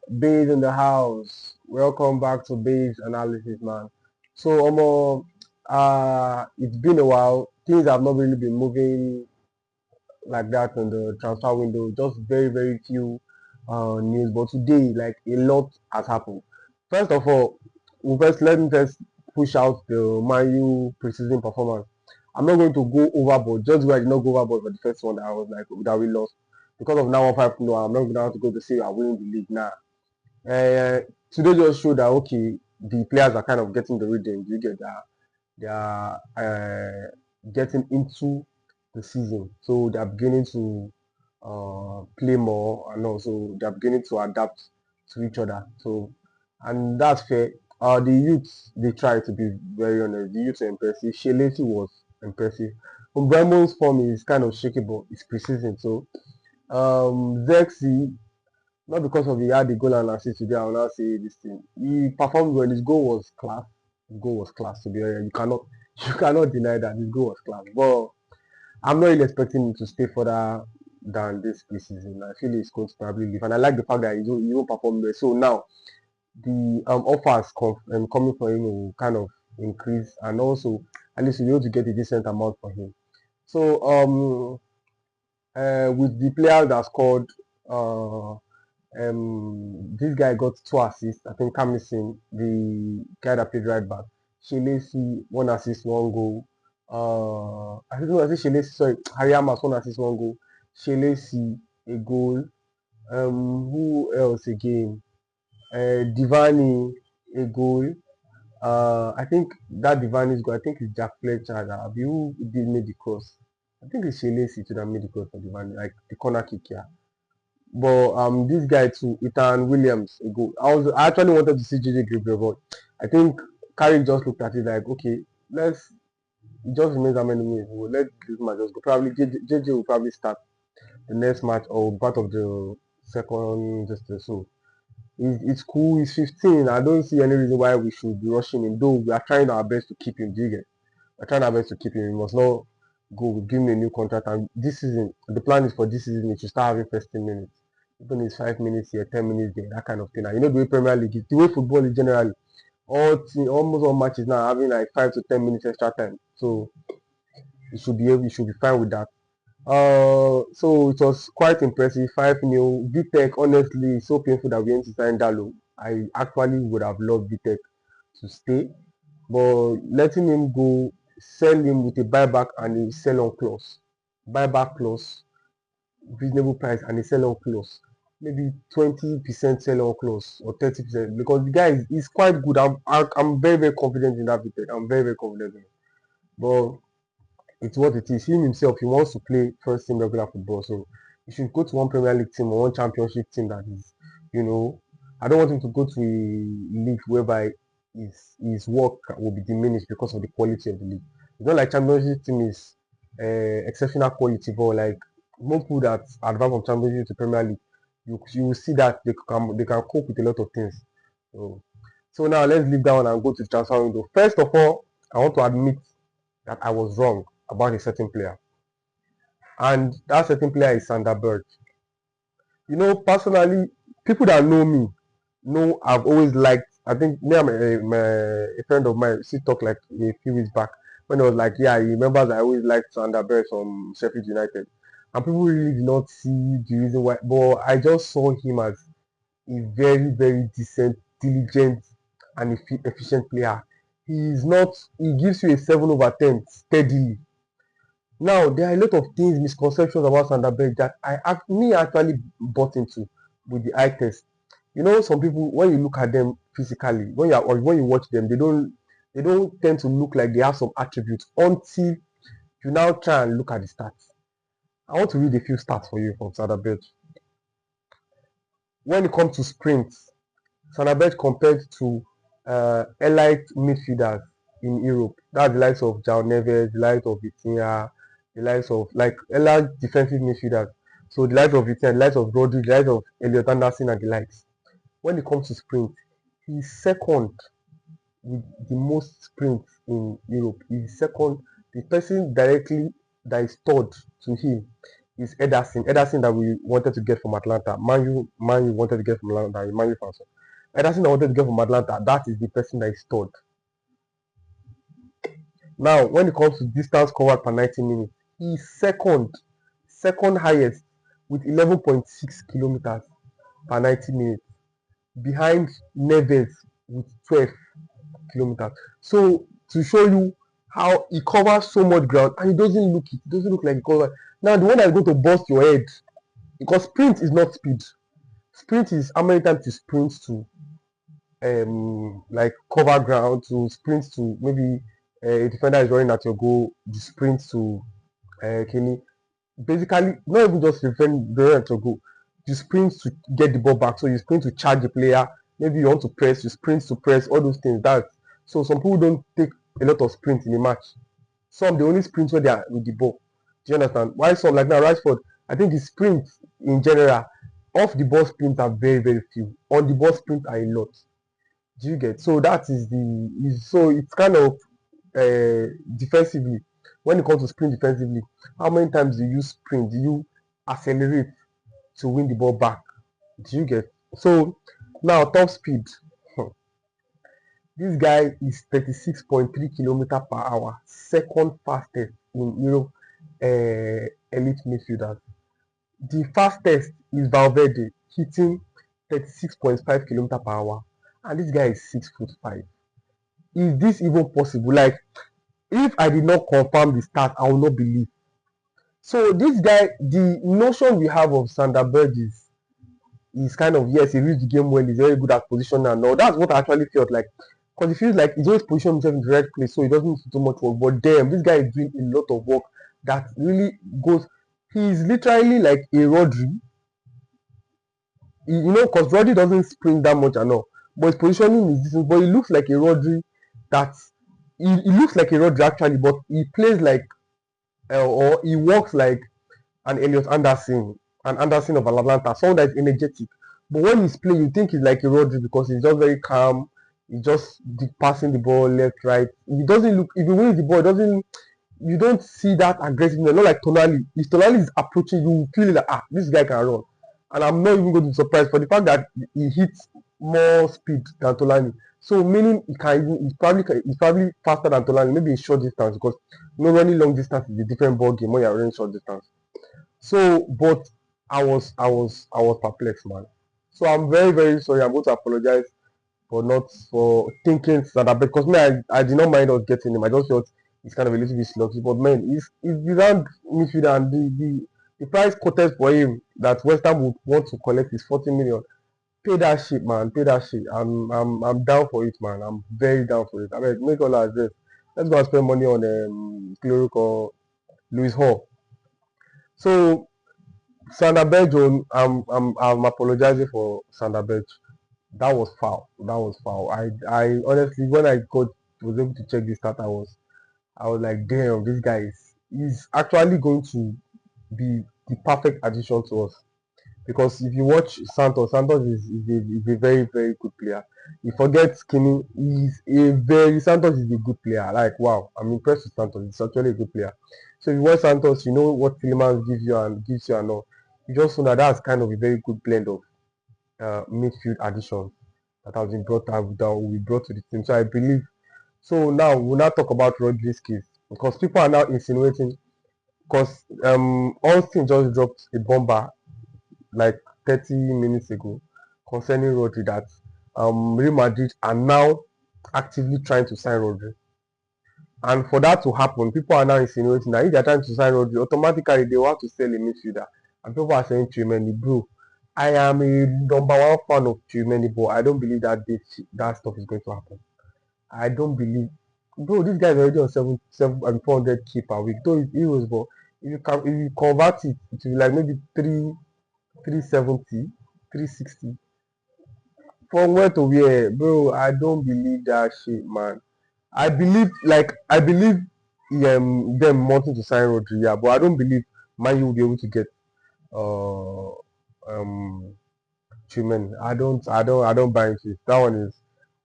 Beige in the house. Welcome back to Beige Analysis, man. So, it's been a while. Things have not really been moving like that in the transfer window. Just very, very few news. But today, like a lot has happened. First of all, let me first push out the Man U preseason performance. I'm not going to go overboard. Just where I did not go overboard for the first one that I was like that we lost because of now 5 no. I'm not going to have to go to say I winning the league now. Uh, Today just showed that okay, the players are kind of getting the rhythm. You get that they are getting into the season, so they are beginning to play more, and also they are beginning to adapt to each other. So, and that's fair. The youths they try to be very honest. The youths are impressive. Sheleti was impressive. Mbremo's form is kind of shaky, but it's precision. So, Zexi not because of he had the goal and assist today, I will not say this thing. He performed well. His goal was class. His goal was class to be honest. You cannot deny that his goal was class. But I'm not really expecting him to stay further than this preseason. I feel he's going to probably leave. And I like the fact that he won't perform well. So now the offers coming for him will kind of increase, and also at least we'll be able to get a decent amount for him. So with the players that scored this guy got 2 assists. I think Kamison, the guy that played right back. Shelesi, 1 assist, 1 goal. I think I say Shelesi, sorry, Hariamas, 1 assist, 1 goal. Shelesi, a goal. Who else again? Divani, a goal. I think that Divani's goal, I think it's Jack Fletcher that who did made the cross. I think it's Shelesi to that made the cross for Divani, like the corner kick here. But this guy too, Ethan Williams, a goal. I actually wanted to see JJ Gabriel, but I think Carrick just looked at it like, okay, let's it just remains how many minutes. We'll let this match just go. Probably JJ will probably start the next match or part of the second just so. It's cool. He's 15. I don't see any reason why we should be rushing him. Though we are trying our best to keep him. Do you get? We're trying our best to keep him. We must not go give him a new contract. And this season, the plan is for this season he should start having first 10 minutes. Even it's 5 minutes here, 10 minutes there, that kind of thing. And you know the way Premier League is, the way football is generally, almost all matches now having like 5 to 10 minutes extra time. So he should be fine with that. So it was quite impressive. 5-0. Vitek, honestly, it's so painful that we went to sign Dalo. I actually would have loved Vitek to stay, but letting him go, sell him with a buyback and a sell-on clause. Buyback clause, reasonable price, and a sell-on clause. Maybe 20% sell-on clause or 30% because the guy is quite good. I'm very, very confident in that Vitek. I'm very, very confident in it. But it's what it is. Him himself, he wants to play first team regular football. So he should go to one Premier League team or one championship team that is, you know, I don't want him to go to a league whereby his work will be diminished because of the quality of the league. It's not like championship team is exceptional quality, but like most people that advance from championship to Premier League, you will see that they can cope with a lot of things. So now let's leave that one and go to the transfer window. First of all, I want to admit that I was wrong about a certain player. And that certain player is Sander Berge. You know, personally, people that know me know I've always liked, I think me and a friend of mine, she talked like a few weeks back when I was like, yeah, he remembers I always liked Sander Berge from Sheffield United. And people really did not see the reason why, but I just saw him as a very, very decent, diligent, and efficient player. He gives you a 7 over 10 steadily. Now, there are a lot of things, misconceptions about Sanderberg that me actually bought into with the eye test. You know, some people when you look at them physically, when you watch them, they don't tend to look like they have some attributes until you now try and look at the stats. I want to read a few stats for you from Sanderberg. When it comes to sprints, Sanderberg compared to elite midfielders in Europe. That's the likes of João Neves, the likes of Vitinha, the likes of like elite defensive midfielders. So the likes of Vitinha, the likes of Rodri, the likes of Elliot Anderson and the likes. When it comes to sprint, he's second with the most sprints in Europe. He's second. The person directly that is third to him is Ederson. Ederson that we wanted to get from Atlanta. Man U wanted to get from Atlanta. Man U fans. Ederson that wanted to get from Atlanta. That is the person that is third. Now, when it comes to distance covered per 90 minutes, he is second highest with 11.6 kilometers per 90 minutes, behind Neves with 12 kilometers. So to show you how he covers so much ground and it doesn't look like he covers. Now the one that's going to bust your head, because sprint is not speed. Sprint is how many times you sprint to like cover ground, to sprint to maybe a defender is running at your goal, you sprint to Kenny. Basically, not even just running at your goal, you sprint to get the ball back. So you sprint to charge the player. Maybe you want to press, you sprint to press, all those things. That so some people don't take a lot of sprints in a match. Some they only sprint when they are with the ball. Do you understand? Why some like now Rashford, I think his sprints in general, off the ball sprints are very, very few. On the ball sprint are a lot. Do you get? So that so it's kind of defensively. When it comes to sprint defensively, how many times do you sprint? Do you accelerate to win the ball back? Do you get? So now top speed. This guy is 36.3 kilometers per hour, second fastest in Europe elite midfielders. The fastest is Valverde, hitting 36.5 kilometers per hour, and this guy is 6'5". Is this even possible? Like, if I did not confirm the stat, I will not believe. So this guy, the notion we have of Berge is kind of, yes, he reads the game well, he's very good at position and all. That's what I actually felt like. Because it feels like he's always positioned himself in the right place, so he doesn't need to do much work. But damn, this guy is doing a lot of work that really goes. He's literally like a Rodri. Because Rodri doesn't sprint that much and all. But his positioning is decent. But he looks like a Rodri that he looks like a Rodri actually, but he plays like or he walks like an Anderson of Atlanta, someone that is energetic. But when he's playing, you think he's like a Rodri because he's just very calm. He's just passing the ball left, right. He doesn't look. If he wins the ball, you don't see that aggressiveness. Not like Tonali. If Tonali is approaching, you feel like this guy can run. And I'm not even going to be surprised for the fact that he hits more speed than Tonali. So meaning he's probably faster than Tonali, maybe in short distance, because running long distance is a different ball game when you're running short distance. So, but I was perplexed, man. So I'm very, very sorry. I'm going to apologize for thinking that, because I did not mind us getting him. I just felt it's kind of a little bit sloppy. But man, he's the round midfielder, and the price quoted for him that West Ham would want to collect is 40 million. Pay that shit, man. Pay that shit. I'm down for it, man. I'm very down for it. I mean, make all our address. Let's go and spend money on Cleric or Louis Hall. So Berge, I'm apologizing for Berge. That was foul. I honestly, when I was able to check this stat, I was like, damn, this guy is actually going to be the perfect addition to us. Because if you watch Santos is a very, very good player. You forget Skinny, Santos is a good player. Like, wow, I'm impressed with Santos. He's actually a good player. So if you watch Santos, you know what Tielemans gives you and all. You just know that that's kind of a very good blend of midfield additions that has been brought to the team. So I believe. So now we'll now talk about Rodri's case, because people are now insinuating, because Austin just dropped a bomber like 30 minutes ago concerning Rodri, that Real Madrid are now actively trying to sign Rodri. And for that to happen, people are now insinuating that if they are trying to sign Rodri, automatically they want to sell a midfielder. And people are saying, Tchouameni, bro, I am a number one fan of Tchouameni, but I don't believe that stuff is going to happen. I don't believe, bro. This guy is already on 400k per week. Though it's euros, but if you convert it to like maybe 370, 360. From where to where, bro? I don't believe that shit, man. I believe them wanting to sign Rodri, yeah, but I don't believe Man U will be able to get Tchouameni. I don't buy into it. That one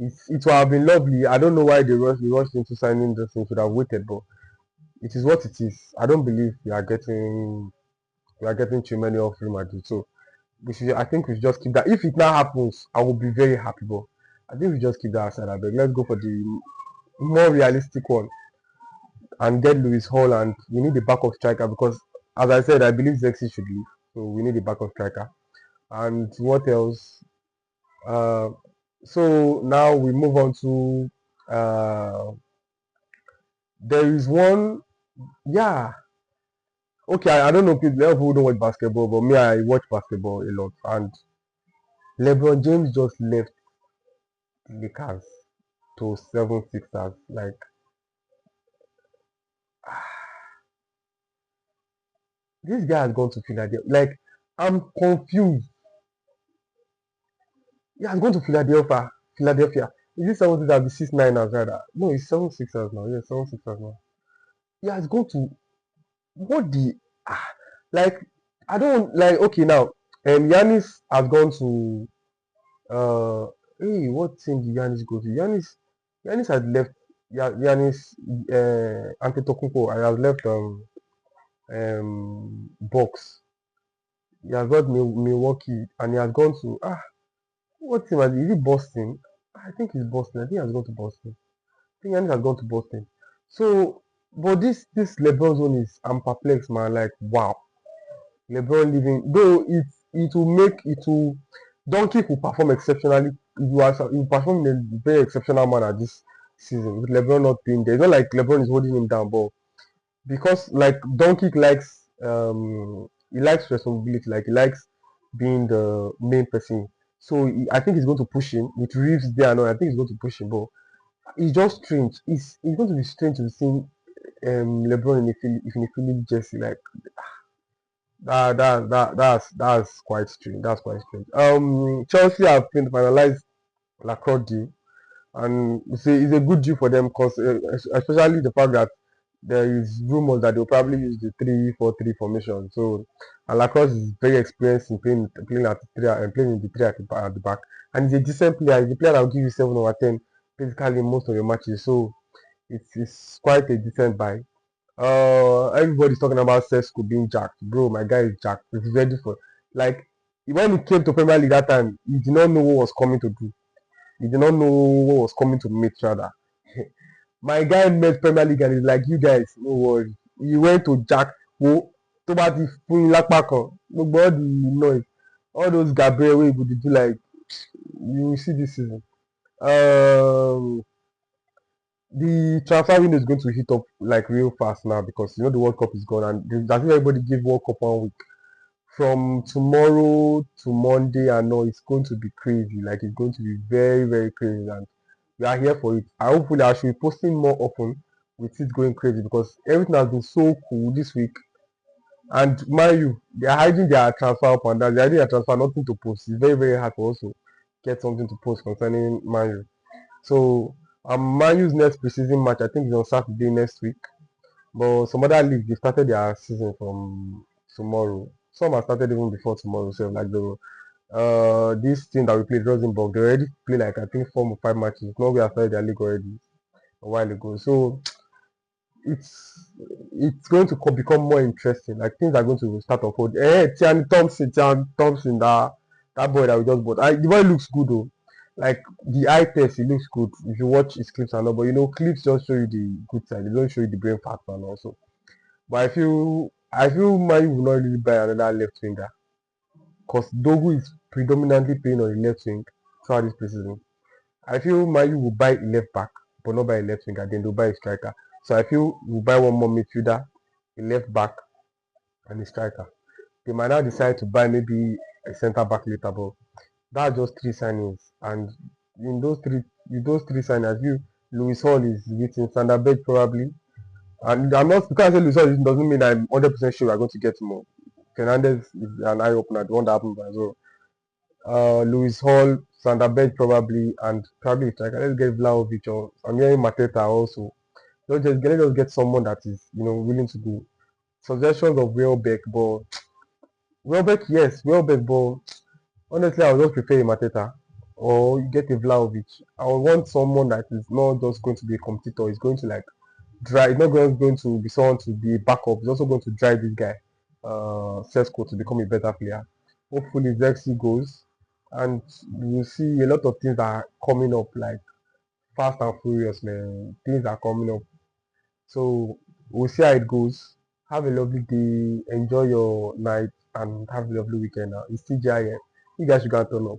it would have been lovely. I don't know why they rushed into signing this thing. Should have waited, but it is what it is. I don't believe we are getting We are getting too many of Real Madrid. So I think we should just keep that. If it now happens, I will be very happy. But I think we just keep that aside. I beg. Let's go for the more realistic one and get Luis Hall, and we need a backup striker because, as I said, I believe Zexi should leave. So we need a backup striker. And what else? Uh, so now we move on to there is one. Yeah. Okay, I don't know people, a lot of people don't watch basketball, but me, I watch basketball a lot. And LeBron James just left the Lakers to 76ers. Like, this guy has gone to Philadelphia. Like, I'm confused. He has gone to Philadelphia. Philadelphia. Is it 76ers? Be 6 9ers rather? No, it's 76ers now. Yeah, 76ers now. He has gone to what the ah, like. I don't like. Okay, now, Giannis has gone to hey, what team did Giannis go to? Giannis had left. Giannis Antetokounmpo. I have left Bucks. He has got Milwaukee, and he has gone to what team? Is it Boston? I think it's Boston. I think he has gone to Boston. I think Giannis has gone to Boston. So, but this LeBron zone is I'm perplexed, man. Like, wow, LeBron leaving. Though it will make it will Doncic will perform exceptionally. He will perform in a very exceptional manner this season with LeBron not being there. It's not like LeBron is holding him down, but because like Doncic likes he likes responsibility, like he likes being the main person. So I think he's going to push him with Reeves there. No, I think he's going to push him, but it's just strange. It's going to be strange to see LeBron in a Philly jersey. Like that's quite strange. That's quite strange. Chelsea have been finalized Lacroix deal, and it's a good deal for them because especially the fact that there is rumors that they'll probably use the 3-4-3 formation. So, and Lacrosse is very experienced in playing at the three and playing in the three at the back, and he's a decent player. He's a player that will give you 7/10 basically in most of your matches. So it's quite a decent buy. Everybody's talking about Sesko being jacked. Bro, my guy is jacked. He's ready for like when he came to Premier League that time, he did not know what was coming to do. He did not know what was coming to meet rather. My guy met Premier League and he's like, you guys, no worry. He went to Jack. Wo tó bá ti fún yín lápá kan gbogbo all the noise all those Gabriel wey go dey do like you will see this season. Um, the transfer window is going to hit up like real fast now because you know the World Cup is gone and I think everybody give World Cup 1 week. From tomorrow to Monday, I know it's going to be crazy. Like it's going to be very, very crazy, and we are here for it. Hopefully I should be posting more often with it going crazy because everything has been so cool this week. And mind you, they are hiding their transfer up and down. They are hiding their transfer, nothing to post. It's very, very hard to also get something to post concerning Man U. So Man U's next preseason match, I think, is on Saturday next week. But some other leagues they started their season from tomorrow. Some have started even before tomorrow. So like the this team that we played Rosenborg, they already play like I think 4 or 5 matches. Norway have started their league already a while ago. So it's going to become more interesting. Like things are going to start unfold. Tian Thompson, that boy that we just bought. The boy looks good though. Like the eye test, he looks good. If you watch his clips and all, but you know, clips just show you the good side. They don't show you the brain fat and also. But I feel Man U will not really buy another left winger because Dogu is predominantly playing on the left wing throughout this preseason. I feel Man U will buy a left back, but not buy a left winger. Then they'll buy a striker. So I feel we'll buy one more midfielder, a left back, and a striker. They might now decide to buy maybe a centre back later, but that's just 3 signings. And in those three signings, Louis Hall is waiting, Sander Berge probably. And I'm not because I say Louis Hall doesn't mean I'm 100% sure we're going to get more. Fernandez is an eye opener, the one that happened as well. Louis Hall, Sander Berge probably, and probably a striker. Let's get Vlahovic or I'm hearing Mateta also. Let us get someone that is willing to do suggestions of Welbeck, but Welbeck, yes, Welbeck, but honestly, I would just prefer a Mateta or you get a Vlahovic. I would want someone that is not just going to be a competitor. It's going to like drive. It's not going to be someone to be a backup. It's also going to drive this guy. Sesko to become a better player. Hopefully, Zexi goes, and we'll see a lot of things that are coming up, like fast and furious, man. Things are coming up. So we'll see how it goes. Have a lovely day. Enjoy your night and have a lovely weekend. Now it's TGI. You guys should go and turn up.